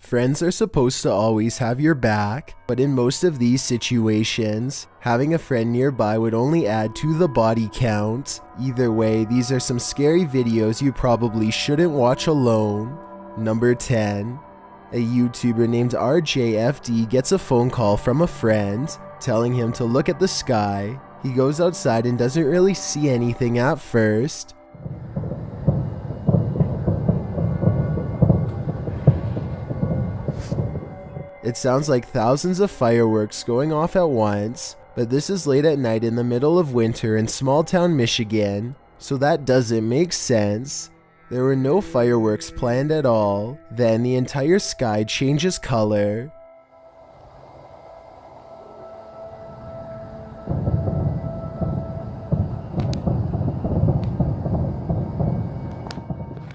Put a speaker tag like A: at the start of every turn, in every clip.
A: Friends are supposed to always have your back, but in most of these situations, having a friend nearby would only add to the body count. Either way, these are some scary videos you probably shouldn't watch alone. Number 10. A YouTuber named RJFD gets a phone call from a friend, telling him to look at the sky. He goes outside and doesn't really see anything at first. It sounds like thousands of fireworks going off at once, but this is late at night in the middle of winter in small town Michigan, so that doesn't make sense. There were no fireworks planned at all. Then the entire sky changes color.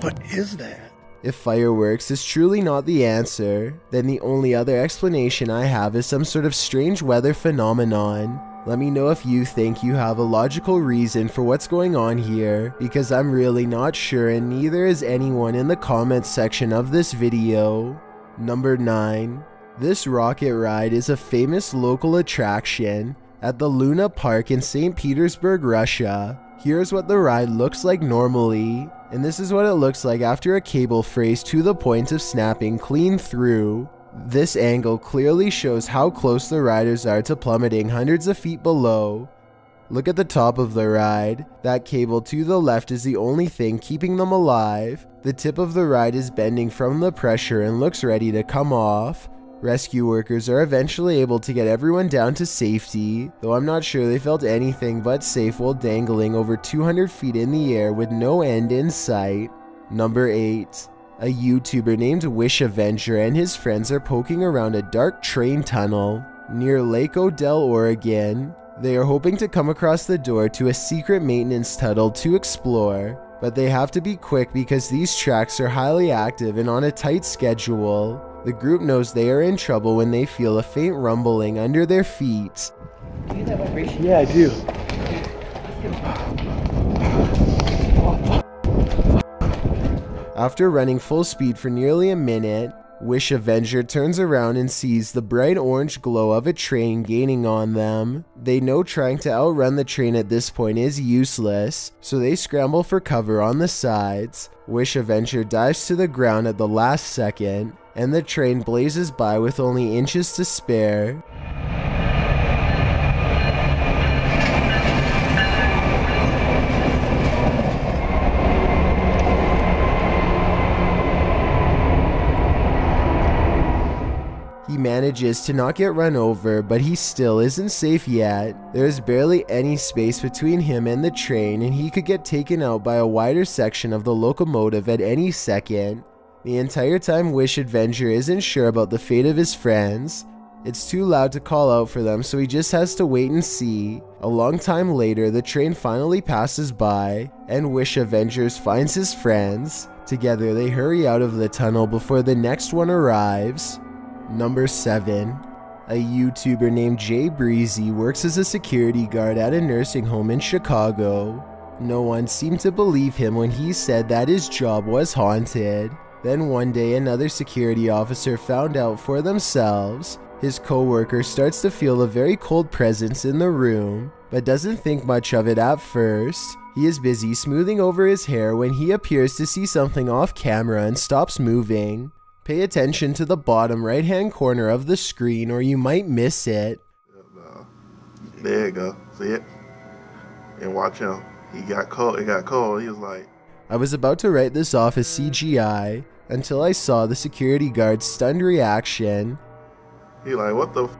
B: What is that?
A: If fireworks is truly not the answer, then the only other explanation I have is some sort of strange weather phenomenon. Let me know if you think you have a logical reason for what's going on here, because I'm really not sure and neither is anyone in the comments section of this video. Number 9. This rocket ride is a famous local attraction at the Luna Park in St. Petersburg, Russia. Here's what the ride looks like normally, and this is what it looks like after a cable frays to the point of snapping clean through. This angle clearly shows how close the riders are to plummeting hundreds of feet below. Look at the top of the ride. That cable to the left is the only thing keeping them alive. The tip of the ride is bending from the pressure and looks ready to come off. Rescue workers are eventually able to get everyone down to safety, though I'm not sure they felt anything but safe while dangling over 200 feet in the air with no end in sight. Number 8. A YouTuber named Wish Avenger and his friends are poking around a dark train tunnel near Lake Odell, Oregon. They are hoping to come across the door to a secret maintenance tunnel to explore, but they have to be quick because these tracks are highly active and on a tight schedule. The group knows they are in trouble when they feel a faint rumbling under their feet.
B: Do you get that vibration? Yeah, I do.
A: After running full speed for nearly a minute, Wish Avenger turns around and sees the bright orange glow of a train gaining on them. They know trying to outrun the train at this point is useless, so they scramble for cover on the sides. Wish Avenger dives to the ground at the last second, and the train blazes by with only inches to spare. He manages to not get run over, but he still isn't safe yet. There's barely any space between him and the train, and he could get taken out by a wider section of the locomotive at any second. The entire time Wish Avenger isn't sure about the fate of his friends. It's too loud to call out for them, so he just has to wait and see. A long time later, the train finally passes by, and Wish Avengers finds his friends. Together, they hurry out of the tunnel before the next one arrives. Number 7. A YouTuber named Jay Breezy works as a security guard at a nursing home in Chicago. No one seemed to believe him when he said that his job was haunted. Then one day another security officer found out for themselves. His coworker starts to feel a very cold presence in the room, but doesn't think much of it at first. He is busy smoothing over his hair when he appears to see something off camera and stops moving. Pay attention to the bottom right hand corner of the screen or you might miss it.
C: There you go. See it? And watch him. He got cold. It got cold. He was like...
A: I was about to write this off as CGI until I saw the security guard's stunned reaction.
C: He like, what the f?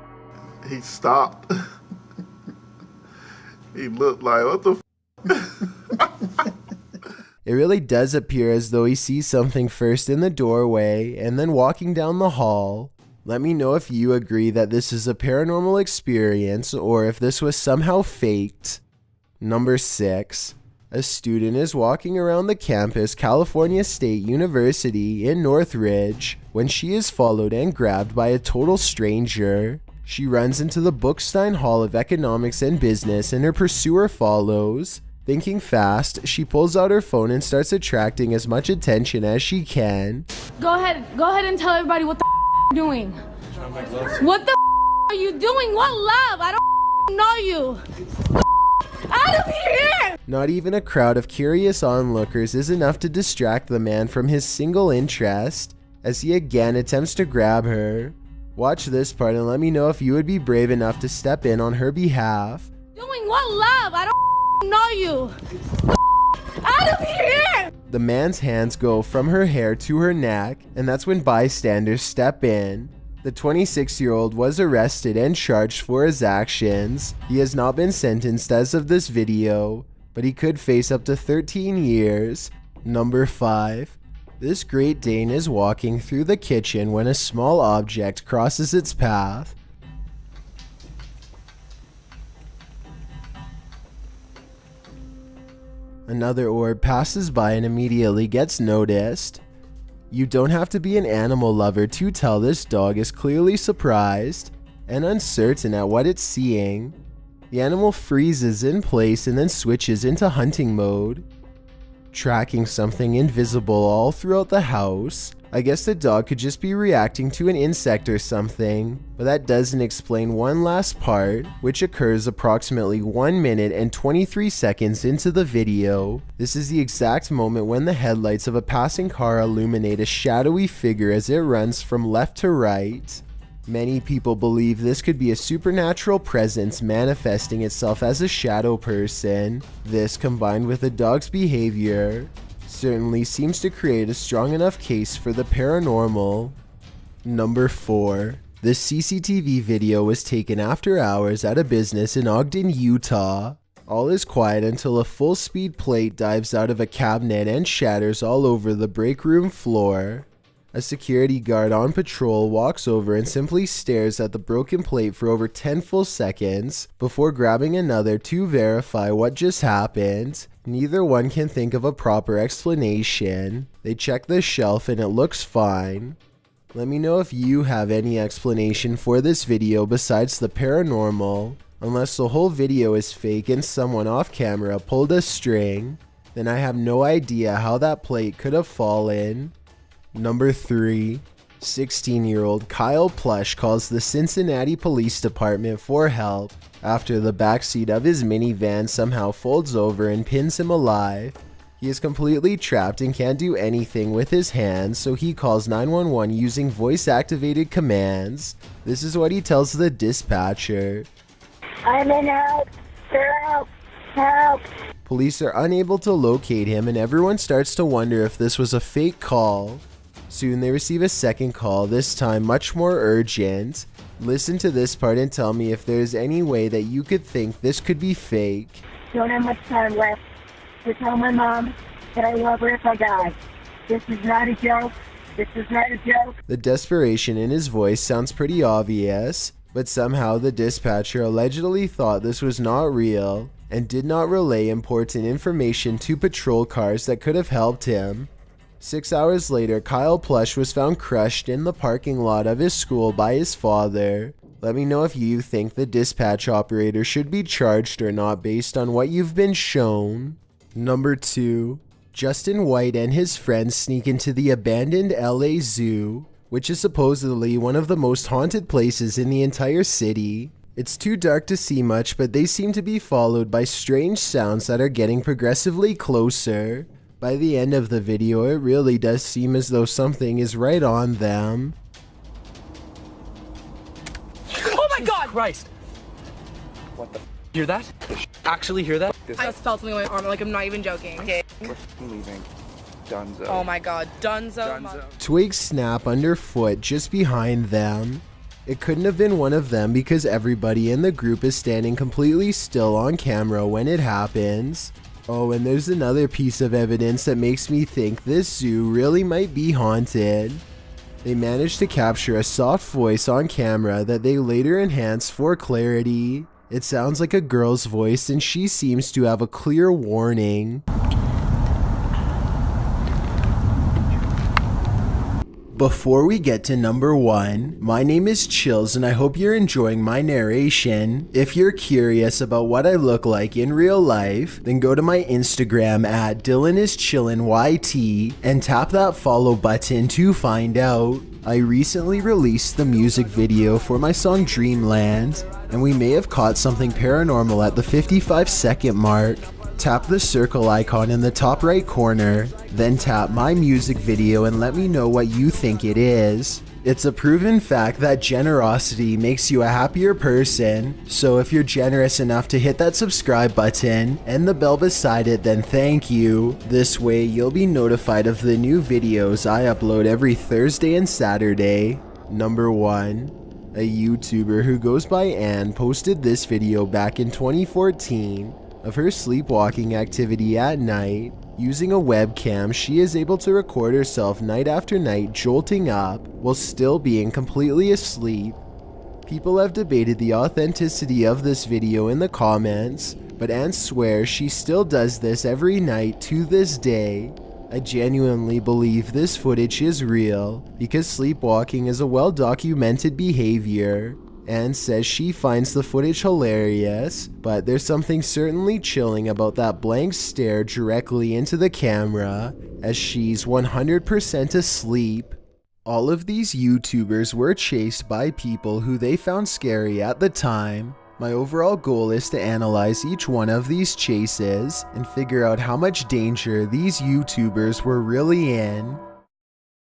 C: He stopped. He looked like, what the f?
A: It really does appear as though he sees something first in the doorway and then walking down the hall. Let me know if you agree that this is a paranormal experience or if this was somehow faked. Number 6. A student is walking around the campus California State University in Northridge when she is followed and grabbed by a total stranger. She runs into the Bookstein Hall of Economics and Business and her pursuer follows. Thinking fast, she pulls out her phone and starts attracting as much attention as she can.
D: Go ahead and tell everybody what the doing? What the are you doing? What love? I don't know you. Out of here!
A: Not even a crowd of curious onlookers is enough to distract the man from his single interest as he again attempts to grab her. Watch this part and let me know if you would be brave enough to step in on her behalf.
D: Doing what love? I don't know you. Out of here!
A: The man's hands go from her hair to her neck, and that's when bystanders step in. The 26-year-old was arrested and charged for his actions. He has not been sentenced as of this video, but he could face up to 13 years. Number 5. This Great Dane is walking through the kitchen when a small object crosses its path. Another orb passes by and immediately gets noticed. You don't have to be an animal lover to tell this dog is clearly surprised and uncertain at what it's seeing. The animal freezes in place and then switches into hunting mode, tracking something invisible all throughout the house. I guess the dog could just be reacting to an insect or something, but that doesn't explain one last part, which occurs approximately 1 minute and 23 seconds into the video. This is the exact moment when the headlights of a passing car illuminate a shadowy figure as it runs from left to right. Many people believe this could be a supernatural presence manifesting itself as a shadow person. This, combined with the dog's behavior, certainly seems to create a strong enough case for the paranormal. Number 4. This CCTV video was taken after hours at a business in Ogden, Utah. All is quiet until a full-speed plate dives out of a cabinet and shatters all over the break room floor. A security guard on patrol walks over and simply stares at the broken plate for over 10 full seconds before grabbing another to verify what just happened. Neither one can think of a proper explanation. They check the shelf and it looks fine. Let me know if you have any explanation for this video besides the paranormal. Unless the whole video is fake and someone off camera pulled a string, then I have no idea how that plate could have fallen. Number 3. 16-year-old Kyle Plush calls the Cincinnati Police Department for help after the backseat of his minivan somehow folds over and pins him alive. He is completely trapped and can't do anything with his hands, so he calls 911 using voice-activated commands. This is what he tells the dispatcher.
E: I'm in help! Help! Help!
A: Police are unable to locate him and everyone starts to wonder if this was a fake call. Soon they receive a second call, this time much more urgent. Listen to this part and tell me if there's any way that you could think this could be fake.
E: Don't have much time left to tell my mom that I love her if I die. This is not a joke. This is not a joke.
A: The desperation in his voice sounds pretty obvious, but somehow the dispatcher allegedly thought this was not real and did not relay important information to patrol cars that could have helped him. 6 hours later, Kyle Plush was found crushed in the parking lot of his school by his father. Let me know if you think the dispatch operator should be charged or not based on what you've been shown. Number 2. Justin White and his friends sneak into the abandoned LA Zoo, which is supposedly one of the most haunted places in the entire city. It's too dark to see much, but they seem to be followed by strange sounds that are getting progressively closer. By the end of the video, it really does seem as though something is right on them.
F: Oh my God! Christ! What the? Hear that? Actually hear that?
G: I just felt something on my arm, like I'm not even joking. Okay.
F: We're leaving. Dunzo.
G: Oh my God, Dunzo.
A: Twigs snap underfoot just behind them. It couldn't have been one of them because everybody in the group is standing completely still on camera when it happens. Oh, and there's another piece of evidence that makes me think this zoo really might be haunted. They managed to capture a soft voice on camera that they later enhanced for clarity. It sounds like a girl's voice and she seems to have a clear warning. Before we get to number 1, my name is Chills and I hope you're enjoying my narration. If you're curious about what I look like in real life, then go to my Instagram at DylanIsChillinYT and tap that follow button to find out. I recently released the music video for my song Dreamland, and we may have caught something paranormal at the 55-second mark. Tap the circle icon in the top right corner, then tap my music video and let me know what you think it is. It's a proven fact that generosity makes you a happier person, so if you're generous enough to hit that subscribe button and the bell beside it, then thank you. This way you'll be notified of the new videos I upload every Thursday and Saturday. Number 1. A YouTuber who goes by Anne posted this video back in 2014 of her sleepwalking activity at night. Using a webcam, she is able to record herself night after night jolting up while still being completely asleep. People have debated the authenticity of this video in the comments, but Anne swears she still does this every night to this day. I genuinely believe this footage is real because sleepwalking is a well-documented behavior. Anne says she finds the footage hilarious, but there's something certainly chilling about that blank stare directly into the camera as she's 100% asleep. All of these YouTubers were chased by people who they found scary at the time. My overall goal is to analyze each one of these chases and figure out how much danger these YouTubers were really in.